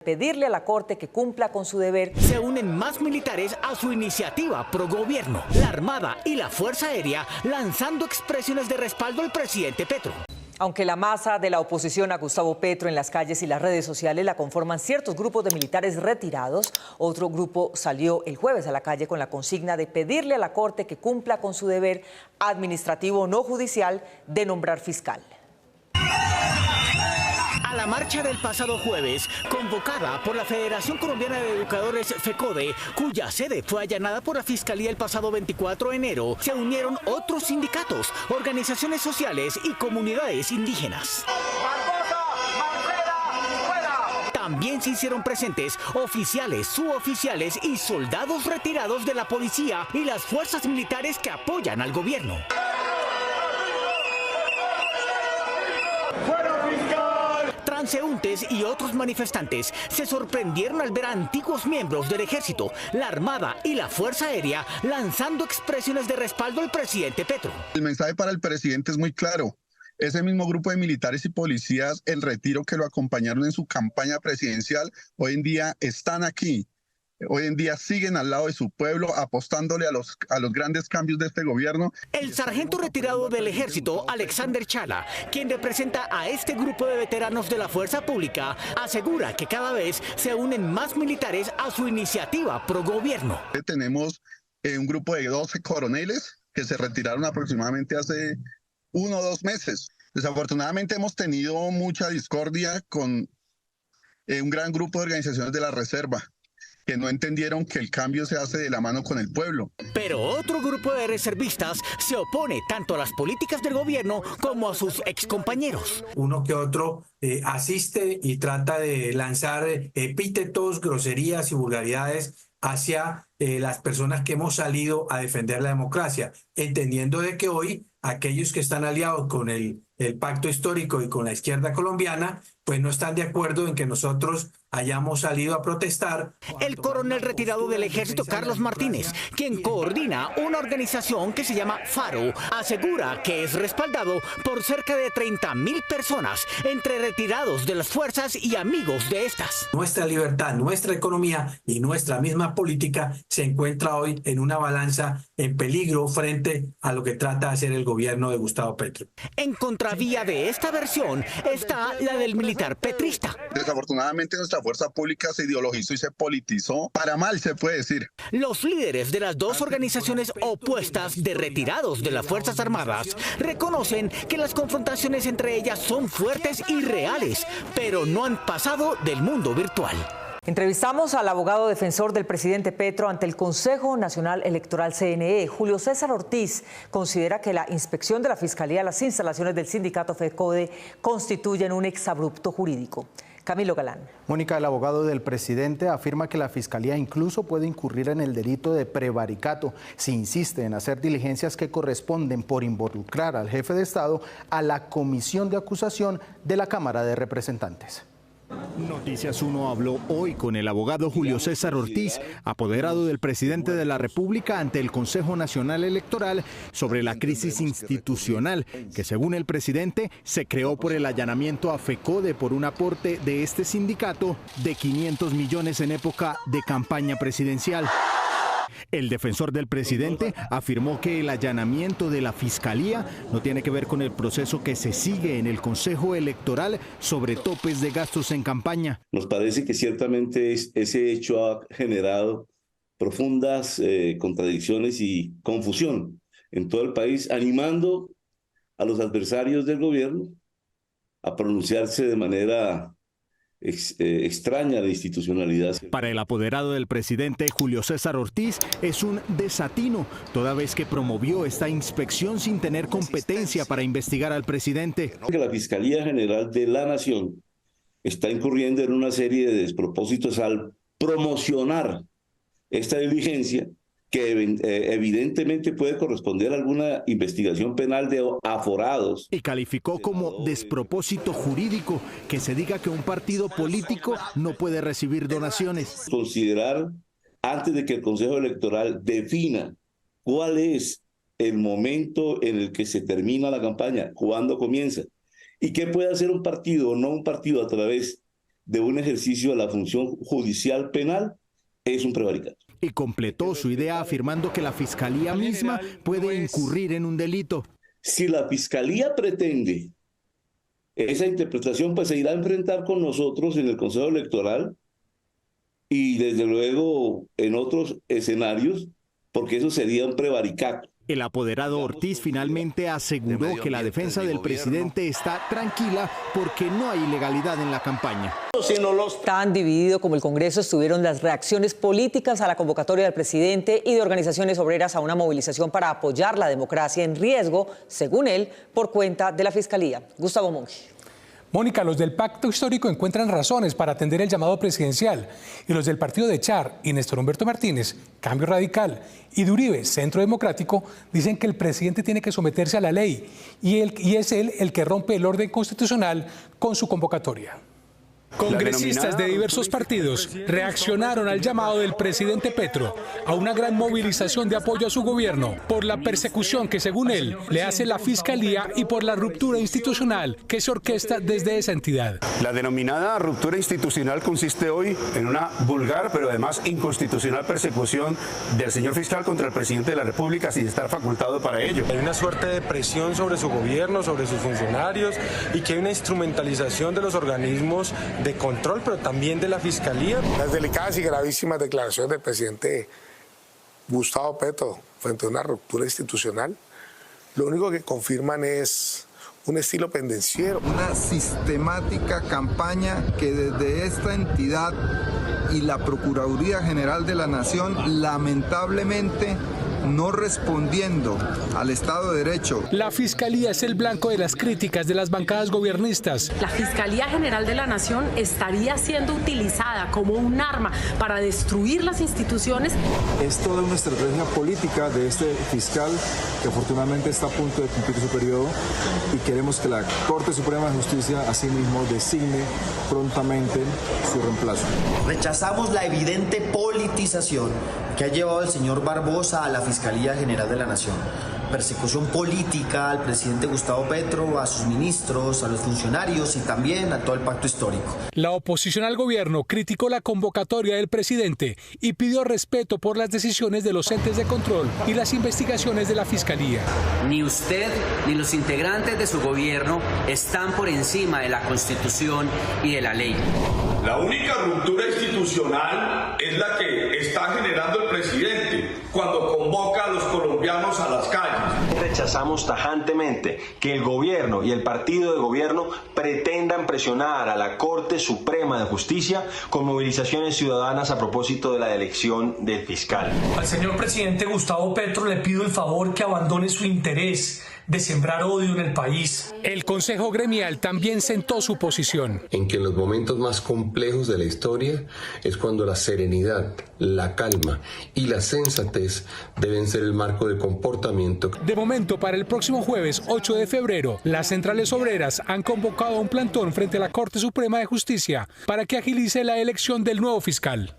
Pedirle a la Corte que cumpla con su deber. Se unen más militares a su iniciativa pro gobierno. La Armada y la Fuerza Aérea lanzando expresiones de respaldo al presidente Petro. Aunque la masa de la oposición a Gustavo Petro en las calles y las redes sociales la conforman ciertos grupos de militares retirados, otro grupo salió el jueves a la calle con la consigna de pedirle a la Corte que cumpla con su deber administrativo no judicial de nombrar fiscal. A la marcha del pasado jueves, convocada por la Federación Colombiana de Educadores FECODE, cuya sede fue allanada por la Fiscalía el pasado 24 de enero, se unieron otros sindicatos, organizaciones sociales y comunidades indígenas. También se hicieron presentes oficiales, suboficiales y soldados retirados de la policía y las fuerzas militares que apoyan al gobierno. Transeúntes y otros manifestantes se sorprendieron al ver a antiguos miembros del Ejército, la Armada y la Fuerza Aérea lanzando expresiones de respaldo al presidente Petro. El mensaje para el presidente es muy claro. Ese mismo grupo de militares y policías, el retiro que lo acompañaron en su campaña presidencial, hoy en día están aquí. Hoy en día siguen al lado de su pueblo, apostándole a los grandes cambios de este gobierno. El sargento retirado del Ejército, Alexander Chala, quien representa a este grupo de veteranos de la Fuerza Pública, asegura que cada vez se unen más militares a su iniciativa pro gobierno. Tenemos un grupo de 12 coroneles que se retiraron aproximadamente hace 1 o 2 meses. Desafortunadamente hemos tenido mucha discordia con un gran grupo de organizaciones de la Reserva, que no entendieron que el cambio se hace de la mano con el pueblo. Pero otro grupo de reservistas se opone tanto a las políticas del gobierno como a sus excompañeros. Uno que otro asiste y trata de lanzar epítetos, groserías y vulgaridades hacia las personas que hemos salido a defender la democracia, entendiendo de que hoy aquellos que están aliados con el pacto histórico y con la izquierda colombiana, pues no están de acuerdo en que nosotros hayamos salido a protestar. El coronel retirado del Ejército, Carlos Martínez, quien coordina una organización que se llama FARO, asegura que es respaldado por cerca de 30.000 personas, entre retirados de las fuerzas y amigos de estas. Nuestra libertad, nuestra economía y nuestra misma política se encuentra hoy en una balanza en peligro frente a lo que trata de hacer el gobierno de Gustavo Petro. En contravía de esta versión está la del militar petrista. Desafortunadamente nuestra fuerza pública se ideologizó y se politizó, para mal se puede decir. Los líderes de las dos organizaciones opuestas de retirados de las Fuerzas Armadas reconocen que las confrontaciones entre ellas son fuertes y reales, pero no han pasado del mundo virtual. Entrevistamos al abogado defensor del presidente Petro ante el Consejo Nacional Electoral CNE. Julio César Ortiz considera que la inspección de la Fiscalía a las instalaciones del sindicato FECODE constituyen un exabrupto jurídico. Camilo Galán. Mónica, el abogado del presidente, afirma que la Fiscalía incluso puede incurrir en el delito de prevaricato si insiste en hacer diligencias que corresponden por involucrar al jefe de Estado a la comisión de acusación de la Cámara de Representantes. Noticias 1 habló hoy con el abogado Julio César Ortiz, apoderado del presidente de la República ante el Consejo Nacional Electoral, sobre la crisis institucional que, según el presidente, se creó por el allanamiento a FECODE por un aporte de este sindicato de 500 millones en época de campaña presidencial. El defensor del presidente afirmó que el allanamiento de la Fiscalía no tiene que ver con el proceso que se sigue en el Consejo Electoral sobre topes de gastos en campaña. Nos parece que ciertamente ese hecho ha generado profundas contradicciones y confusión en todo el país, animando a los adversarios del gobierno a pronunciarse de manera extraña la institucionalidad. Para el apoderado del presidente, Julio César Ortiz, es un desatino, toda vez que promovió esta inspección sin tener competencia para investigar al presidente. Que la Fiscalía General de la Nación está incurriendo en una serie de despropósitos al promocionar esta diligencia que evidentemente puede corresponder a alguna investigación penal de aforados. Y calificó como despropósito jurídico que se diga que un partido político no puede recibir donaciones. Considerar, antes de que el Consejo Electoral defina cuál es el momento en el que se termina la campaña, cuándo comienza, y qué puede hacer un partido o no un partido a través de un ejercicio de la función judicial penal es un prevaricato. Y completó su idea afirmando que la Fiscalía misma puede incurrir en un delito. Si la Fiscalía pretende esa interpretación, pues se irá a enfrentar con nosotros en el Consejo Electoral y desde luego en otros escenarios, porque eso sería un prevaricato. El apoderado Ortiz finalmente aseguró que la defensa del presidente está tranquila porque no hay ilegalidad en la campaña. Tan dividido como el Congreso estuvieron las reacciones políticas a la convocatoria del presidente y de organizaciones obreras a una movilización para apoyar la democracia en riesgo, según él, por cuenta de la Fiscalía. Gustavo Monge. Mónica, los del Pacto Histórico encuentran razones para atender el llamado presidencial y los del partido de Char y Néstor Humberto Martínez, Cambio Radical, y de Uribe, Centro Democrático, dicen que el presidente tiene que someterse a la ley y es él el que rompe el orden constitucional con su convocatoria. Congresistas de diversos partidos reaccionaron al llamado del presidente Petro a una gran movilización de apoyo a su gobierno por la persecución que, según él, le hace la Fiscalía y por la ruptura institucional que se orquesta desde esa entidad. La denominada ruptura institucional consiste hoy en una vulgar, pero además inconstitucional persecución del señor fiscal contra el presidente de la República sin estar facultado para ello. Hay una suerte de presión sobre su gobierno, sobre sus funcionarios, y que hay una instrumentalización de los organismos de control, pero también de la Fiscalía. Las delicadas y gravísimas declaraciones del presidente Gustavo Petro frente a una ruptura institucional, lo único que confirman es un estilo pendenciero. Una sistemática campaña que desde esta entidad y la Procuraduría General de la Nación, lamentablemente, no respondiendo al Estado de Derecho. La Fiscalía es el blanco de las críticas de las bancadas gobiernistas. La Fiscalía General de la Nación estaría siendo utilizada como un arma para destruir las instituciones. Es toda una estrategia política de este fiscal que afortunadamente está a punto de cumplir su periodo y queremos que la Corte Suprema de Justicia asimismo designe prontamente su reemplazo. Rechazamos la evidente politización que ha llevado el señor Barbosa a la Fiscalía General de la Nación. Persecución política al presidente Gustavo Petro, a sus ministros, a los funcionarios y también a todo el pacto histórico. La oposición al gobierno criticó la convocatoria del presidente y pidió respeto por las decisiones de los entes de control y las investigaciones de la Fiscalía. Ni usted ni los integrantes de su gobierno están por encima de la Constitución y de la ley. La única ruptura institucional es la que está generando el presidente cuando convoca a los colombianos a las calles. Rechazamos tajantemente que el gobierno y el partido de gobierno pretendan presionar a la Corte Suprema de Justicia con movilizaciones ciudadanas a propósito de la elección del fiscal. Al señor presidente Gustavo Petro le pido el favor que abandone su interés de sembrar odio en el país. El Consejo Gremial también sentó su posición. En que en los momentos más complejos de la historia es cuando la serenidad, la calma y la sensatez deben ser el marco de comportamiento. De momento, para el próximo jueves 8 de febrero, las centrales obreras han convocado a un plantón frente a la Corte Suprema de Justicia para que agilice la elección del nuevo fiscal.